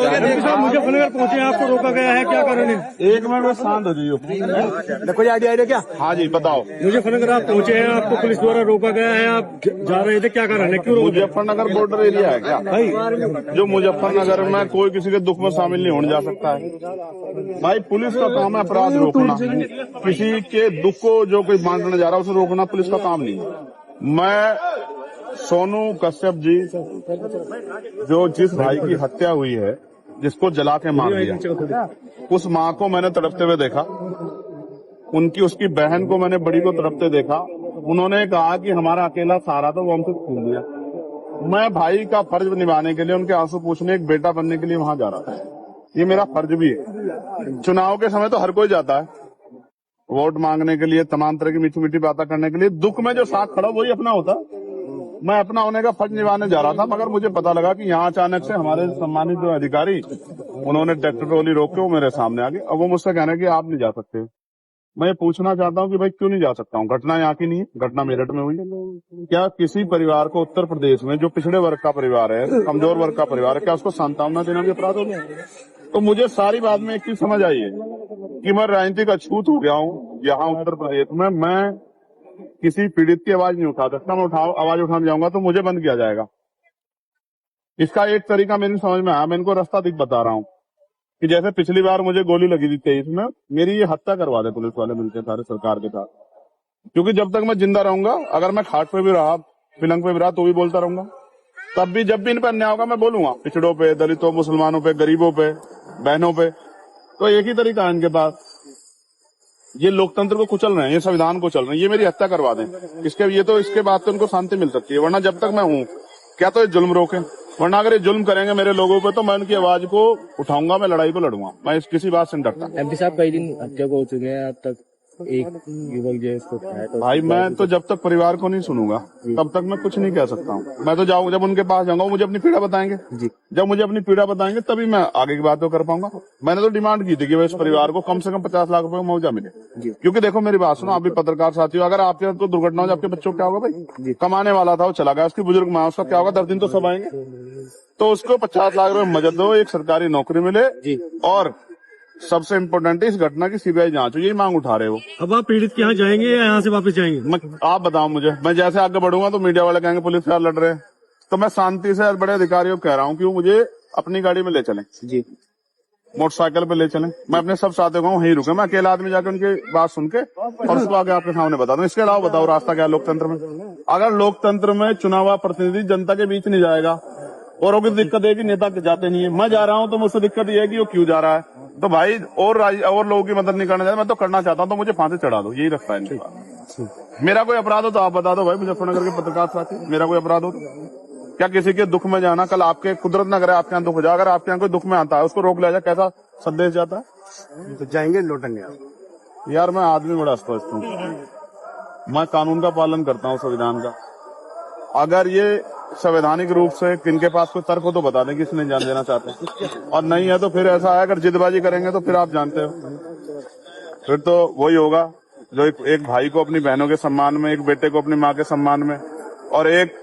मुजफ्फरनगर पहुंचे, आपको रोका गया है, क्या कारण है? एक मिनट में शांत हो जाइए। कोई आइडिया क्या? हाँ जी बताओ। मुजफ्फरनगर आप पहुंचे हैं, आपको पुलिस द्वारा रोका गया है, आप जा रहे थे, क्या कारण है, क्यों रोका? मुजफ्फरनगर बॉर्डर एरिया है क्या भाई? जो मुजफ्फरनगर में कोई किसी के दुख में शामिल नहीं होने जा सकता है। भाई पुलिस का काम है अपराध रोकना, किसी के दुख को जो कोई बांटने जा रहा है उसे रोकना पुलिस का काम नहीं है। मैं सोनू कश्यप जी, जो जिस भाई की हत्या हुई है, जिसको जला के मार दिया, उस माँ को मैंने तड़पते हुए देखा, उसकी बहन को मैंने बड़ी को तड़पते देखा। उन्होंने कहा कि हमारा अकेला सहारा था, वो हमसे छीन लिया। मैं भाई का फर्ज निभाने के लिए, उनके आंसू पूछने, एक बेटा बनने के लिए वहां जा रहा था। ये मेरा फर्ज भी है। चुनाव के समय तो हर कोई जाता है वोट मांगने के लिए, तमाम तरह की मीठी मीठी बातें करने के लिए। दुख में जो साथ खड़ा वही अपना होता। मैं अपना होने का फर्ज निभाने जा रहा था, मगर मुझे पता लगा कि यहाँ अचानक से हमारे सम्मानित जो अधिकारी, उन्होंने ट्रैक्टर ट्रॉली रोक के वो मेरे सामने आ गए। अब वो मुझसे कह रहे हैं कि आप नहीं जा सकते। मैं ये पूछना चाहता हूँ कि भाई क्यों नहीं जा सकता हूँ? घटना यहाँ की नहीं है, घटना मेरठ में हुई है। क्या किसी परिवार को उत्तर प्रदेश में, जो पिछड़े वर्ग का परिवार है, कमजोर वर्ग का परिवार है, क्या उसको सांत्वना देना भी अपराध हो गया? तो मुझे सारी बात में एक चीज समझ आई है कि मैं राजनीतिक अछूत हो गया हूँ। यहाँ उत्तर प्रदेश में मैं किसी पीड़ित की आवाज नहीं उठा सकता। मैं आवाज उठाने जाऊंगा तो मुझे बंद किया जाएगा। इसका एक तरीका मेरी समझ में आया, मैं इनको रास्ता बता रहा हूँ कि जैसे पिछली बार मुझे गोली लगी थी 23 में, मेरी ये हत्या करवा दे पुलिस वाले मिलकर सारे सरकार के साथ। क्योंकि जब तक मैं जिंदा रहूंगा, अगर मैं खाट पे भी रहा, पिलंग पे भी रहा, तो भी बोलता रहूंगा। तब भी जब भी इन पर अन्याय होगा मैं बोलूंगा, पिछड़ों पे, दलितों, मुसलमानों पे, गरीबों पे, बहनों पे। तो एक ही तरीका है इनके पास। ये लोकतंत्र को कुचल रहे हैं, ये संविधान को चल रहे हैं, ये मेरी हत्या करवा दें। इसके बाद तो उनको शांति मिल सकती है, वरना जब तक मैं हूँ क्या तो ये जुल्म रोके, वरना अगर ये जुल्म करेंगे मेरे लोगों पे तो मैं उनकी आवाज को उठाऊंगा, मैं लड़ाई को लड़ूंगा। मैं किसी बात से नहीं डरता। एमपी साहब कई दिन हत्या को हो चुके हैं, अब तक एक युवक जो इसको खाया, तो भाई मैं तो जब तक परिवार को नहीं सुनूंगा तब तक मैं कुछ नहीं कह सकता हूँ। मैं तो जाऊंगा, जब उनके पास जाऊंगा वो मुझे अपनी पीड़ा बताएंगे। जब मुझे अपनी पीड़ा बताएंगे तभी मैं आगे की बात तो कर पाऊंगा। मैंने तो डिमांड की थी कि इस परिवार को कम से कम 50 लाख रुपए का मुआवजा मिले। क्योंकि देखो मेरी बात सुनो, आप भी पत्रकार साथी हो, अगर आपके तो दुर्घटना हो, आपके बच्चों को क्या होगा? भाई कमाने वाला था, वो चला गया, उसकी बुजुर्ग माँ, उसका क्या होगा? 10 दिन तो सब आएंगे। तो उसको 50 लाख रुपए मदद दो, एक सरकारी नौकरी मिले, और सबसे इम्पोर्टेंट है इस घटना की सीबीआई जांच हो। यही मांग उठा रहे हो। अब आप पीड़ित के यहाँ जाएंगे या यहाँ से वापस जाएंगे? आप बताओ मुझे। मैं जैसे आगे बढ़ूंगा तो मीडिया वाले कहेंगे पुलिस वाले लड़ रहे हैं, तो मैं शांति से बड़े अधिकारियों को कह रहा हूँ कि वो मुझे अपनी गाड़ी में ले चलें, मोटरसाइकिल पे ले चलें। मैं अपने सब साथियों को वहीं रुके, मैं अकेला आदमी जाकर उनकी बात सुन के और उसको आगे आपके सामने बता दूं। इसके अलावा बताओ रास्ता क्या है लोकतंत्र में? अगर लोकतंत्र में चुनाव प्रतिनिधि जनता के बीच नहीं जाएगा, औरों की दिक्कत है कि नेता जाते नहीं है, मैं जा रहा हूं तो मुझसे दिक्कत ये है कि वो क्यों जा रहा है। तो भाई और लोगों की मदद नहीं करना चाहता, मैं तो करना चाहता हूं, तो मुझे फांसी चढ़ा दो, यही रखता है इनके पास। मेरा कोई अपराध हो तो आप बता दो भाई, मुजफ्फरनगर के पत्रकार साथी, मेरा कोई अपराध हो क्या? किसी के दुख में जाना, कल आपके कुदरत न करे आपके यहाँ दुख हो जाए, अगर आपके यहाँ कोई दुख में आता है उसको रोक लिया जाए, कैसा संदेश जाता है? तो जाएंगे लौटेंगे। यार मैं आदमी बड़ा स्पष्ट हूँ, मैं कानून का पालन करता हूँ, संविधान का। अगर ये संवैधानिक रूप से किनके पास कोई तर्क हो तो बता दें कि इसने जान देना चाहते हैं, और नहीं है तो फिर ऐसा है, अगर जिदबाजी करेंगे तो फिर आप जानते हो, फिर तो वही होगा जो एक भाई को अपनी बहनों के सम्मान में, एक बेटे को अपनी माँ के सम्मान में, और एक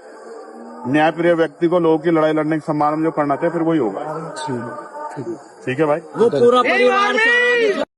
न्यायप्रिय व्यक्ति को लोगों की लड़ाई लड़ने के सम्मान में जो करना चाहिए, फिर वही होगा। ठीक है भाई। वो पूरा परिवार